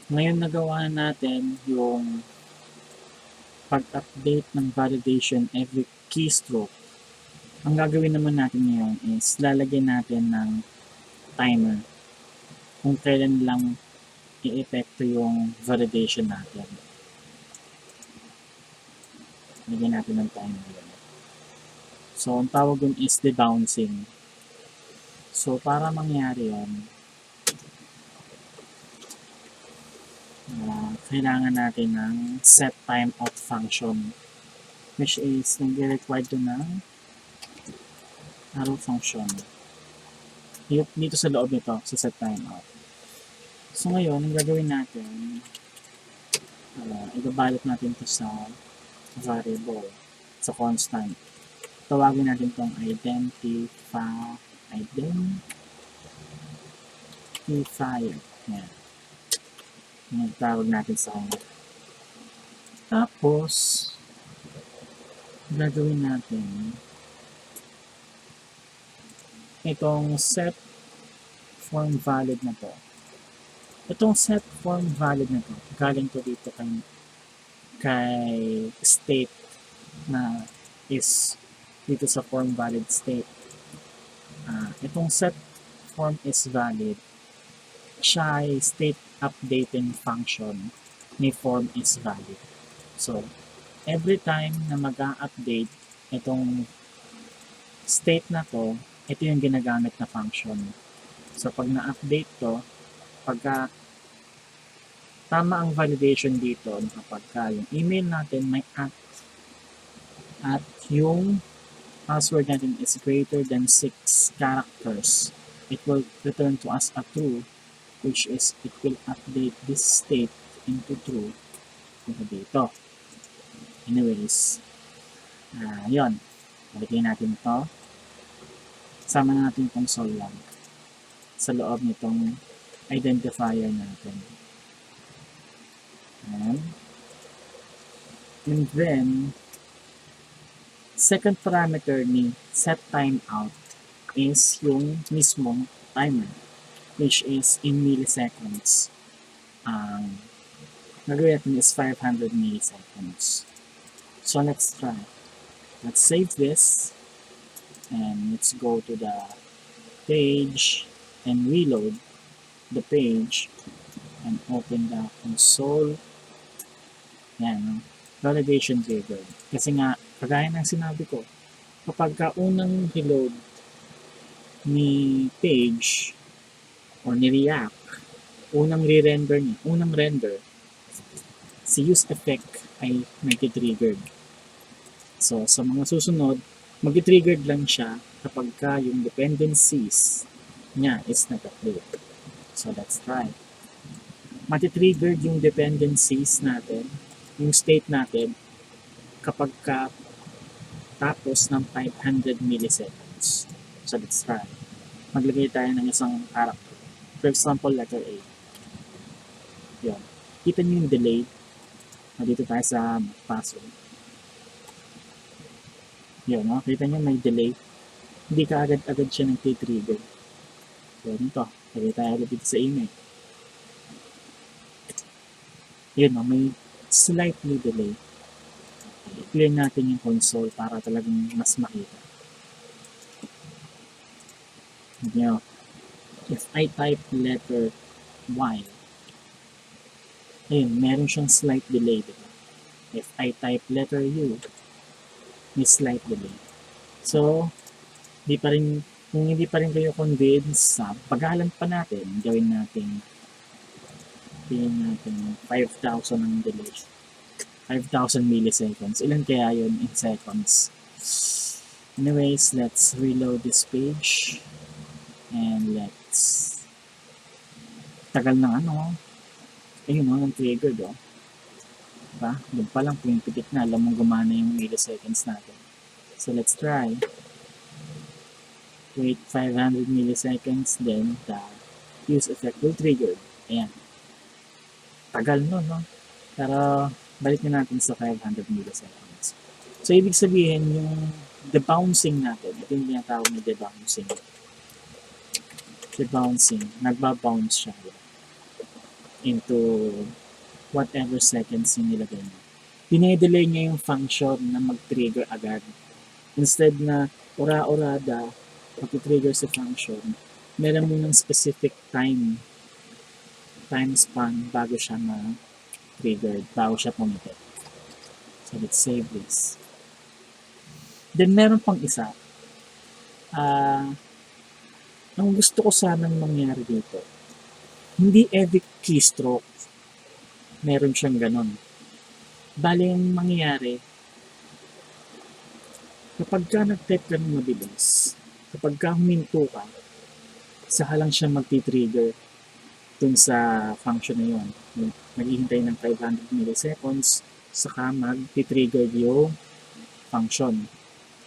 Ngayon nagawa natin yung pag-update ng validation every keystroke. Ang gagawin naman natin ngayon is lalagyan natin ng timer kung kailan lang i-epekto yung validation natin. Lagyan natin ng timer yun. So, ang tawag dun is debouncing. So, para mangyari yun, kailangan natin ng set timeout function, which is nag-require to ng arrow function dito sa loob nito, sa set timeout. So ngayon, ang gagawin natin, ibabalot natin to sa variable, sa constant. Tawagin natin itong identifier. Yan. Tawag natin sa kanya. Tapos, gagawin natin itong set form valid na to. Itong set form valid na to, galing to dito kay state na is dito sa form valid state. Itong set form is valid, siya ay state updating function ni form is valid. So, every time na mag-a-update itong state na to, ito yung ginagamit na function. So, pag na-update to, pagka tama ang validation dito, kapag yung email natin may at yung password natin is greater than 6 characters, it will return to us a true, which is it will update this state into true dito. Anyways, yun. Balikin natin ito. Sama na natin console log sa loob nitong identifier natin. And then, second parameter ni set timeout is yung mismong timer, which is in milliseconds. Gagawin natin is 500 milliseconds. So let's try. Let's save this and let's go to the page and reload the page and open the console. Yan, validation triggered. Kasi nga, kagaya ng sinabi ko, kapag unang reload ni page or ni React, unang render, si useEffect ay nag-triggered. So, sa mga susunod, mag-triggered lang siya kapag yung dependencies niya is nag-update. So, let's try. Mati-triggered yung dependencies natin, yung state natin, kapag tapos ng 500 milliseconds. So, let's try. Maglagay tayo ng isang character. For example, letter A. Yun. Kita niyo yung delay. Dito tayo sa password. Yun, no? Kita niyo may delay. Hindi ka agad-agad siya nag-trigger. Yun ito. Lagay tayo agad dito sa email. Yun, no? May slightly delay. I-clear natin yung console para talagang mas makita. Yun. If I type letter Y, ayun, meron siyang slight delay, diba? If I type letter U, may slight delay. So, kung hindi pa rin kayo convinced, pag-aalan pa natin, gawin natin 5,000 ang delay. 5,000 milliseconds. Ilan kaya yun in seconds? Anyways, let's reload this page. And let's tagal ng ayun ng trigger do. Diba? Doon pa lang pumipikit na, alam mong gumana yung milliseconds natin. So let's try. Wait 500 milliseconds, then the useEffect will trigger. Ayan. Tagal no? Pero balik na natin sa 500 milliseconds. So ibig sabihin yung debouncing natin, ito yung tinatawag na debouncing. Nagbabounce siya. into whatever seconds yung nilagay mo. Dinedelay niya yung function na mag-trigger agad. Instead na ora-orada, mag-trigger sa function, meron mo ng specific time span bago siya ma-trigger, bago siya pumitik. So, let's save this. Then, meron pang isa. Ang gusto ko sanang mangyari dito, hindi every keystroke meron siyang ganon. Bale, yung mangyayari, kapag ka nag-type ka ng mabilis, kapag ka huminto ka, saka lang siya magti-trigger dun sa function na yun. Naghihintay ng 500 milliseconds, saka magti-trigger yung function.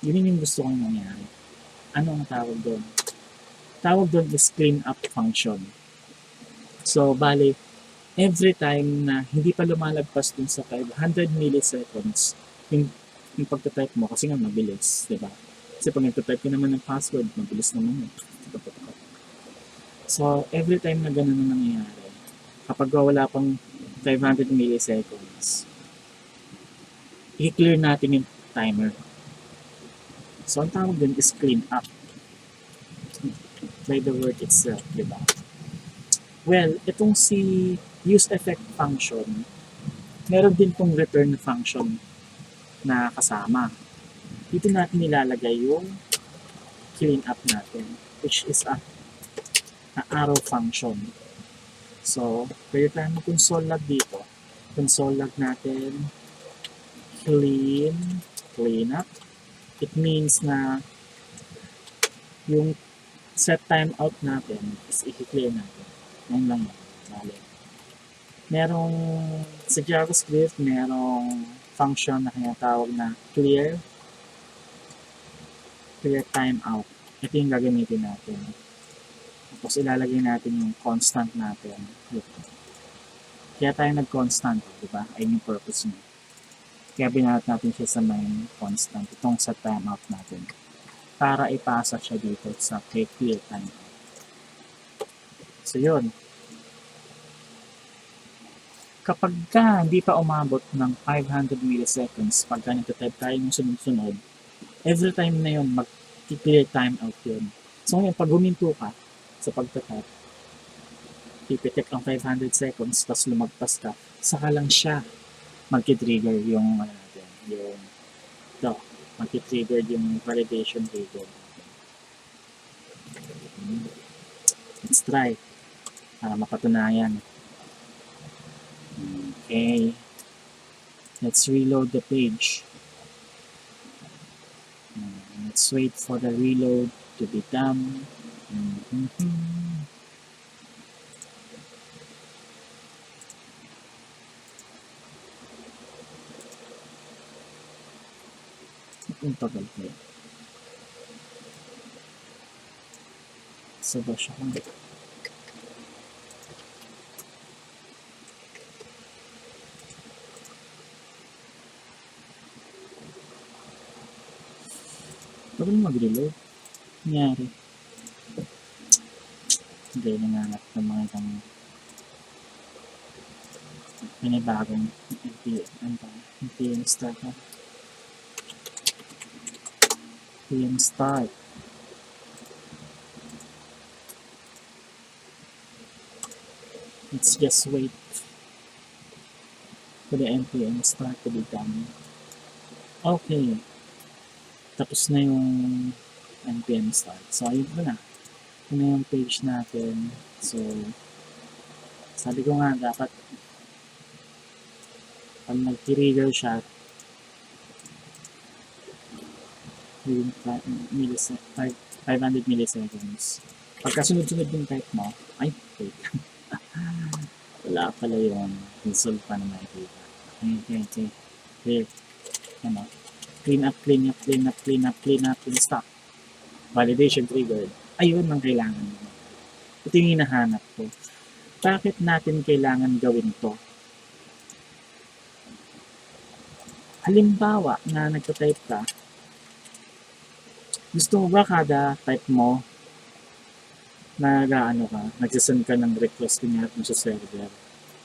Yun yung gusto kong mangyari. Ano ang tawag doon? Tawag doon is clean up function. So, bali, every time na hindi pa lumalagpas dun sa 500 milliseconds, yung pagtatype mo, kasi nga mabilis, di ba? Kasi pag nagtatype ka naman ng password, mabilis naman yun. So, every time na ganun na nangyayari, kapag wala pang 500 milliseconds, i-clear natin yung timer. So, ang tawag dun is clean up. By the word itself, di ba? Well, itong si useEffect function, meron din pong return function na kasama. Dito natin nilalagay yung clean up natin, which is a arrow function. So, pwede tayo mag-console log dito. Console log natin clean up. It means na yung set timeout natin is i-clear natin. Yan lang yun. Bale. Merong sa JavaScript, merong function na tinatawag na clear timeout. Ito yung gagamitin natin. Tapos ilalagay natin yung constant natin. Kaya tayo nag-constant, di ba? Ayun yung purpose niya. Kaya binanat natin siya sa main constant. Itong sa timeout natin. Para ipasa siya dito sa clear timeout. So yun. Kapag ka hindi pa umabot ng 500 milliseconds, pagka nagtatype tayo ng sunod-sunod, every time na yun, mag-clear timeout yun. So ngayon, pag huminto ka, sa pagtatype, pipitik ang 500 seconds, tapos lumagpas ka, saka lang siya mag-trigger yung mag-trigger yung validation trigger. Let's try para mapatunayan. Okay. Let's reload the page. Let's wait for the reload to be done. Ang tagal ko yun. Saba siya kung tagal mag-reload. Nangyari. Hindi, nangangat ng mga itang pinibagong NPM start na. NPM start. Let's just wait for the NPM start to be done. Okay. Tapos na yung NPM start. So, ayun na. Ito na yung page natin. So, sabi ko nga, dapat pag nag-trigger siya, yung 500 milliseconds. Pagka sunod-sunod yung type mo, ay, wait. Wala pala yung console pa na makikita. Okay. Clear. Ano? Clean up, stop. Validation triggered. Ayun ang kailangan mo. Ito yung hinahanap ko. Bakit natin kailangan gawin to? Halimbawa na nagtatype ka, gusto mo ba kada type mo nagsasend ka ng request kunyari sa server?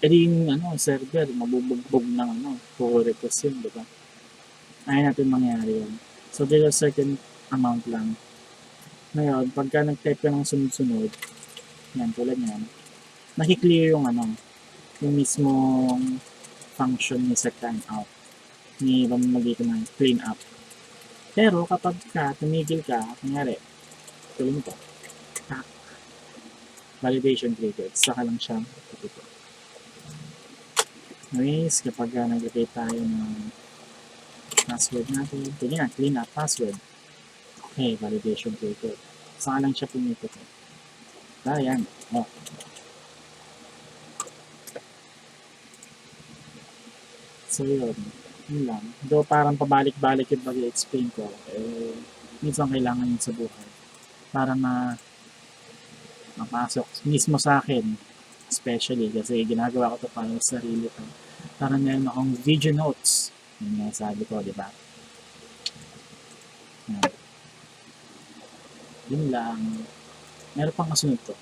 yung server, mabubugbog ng pull request yun, di ba? Ayaw natin mangyari yun. So, there's a certain amount lang. Ngayon, pagka nag-type ka ng sunod-sunod, yan, tulad yan, nakiklear yung yung mismong function ni set timeout, ni pamamagitan ng clean up. Pero kapag tumigil ka, kunyari, tuloy mo to, validation triggered, saka lang siya ito. Anyways, kapag naglagay tayo ng password natin, ganyan, clean up password. Okay, validation triggered. Saka lang siya pumipot. Yan. Oh. So yun lang. Though parang pabalik-balik yung pag-explain ko, minsan kailangan yun sa buhay. Para mapasok mismo sa akin, especially kasi ginagawa ko to para sa sarili ko. Para meron akong video notes. Yun nga sabi ko, di ba? Yun lang. Meron pang kasunod to.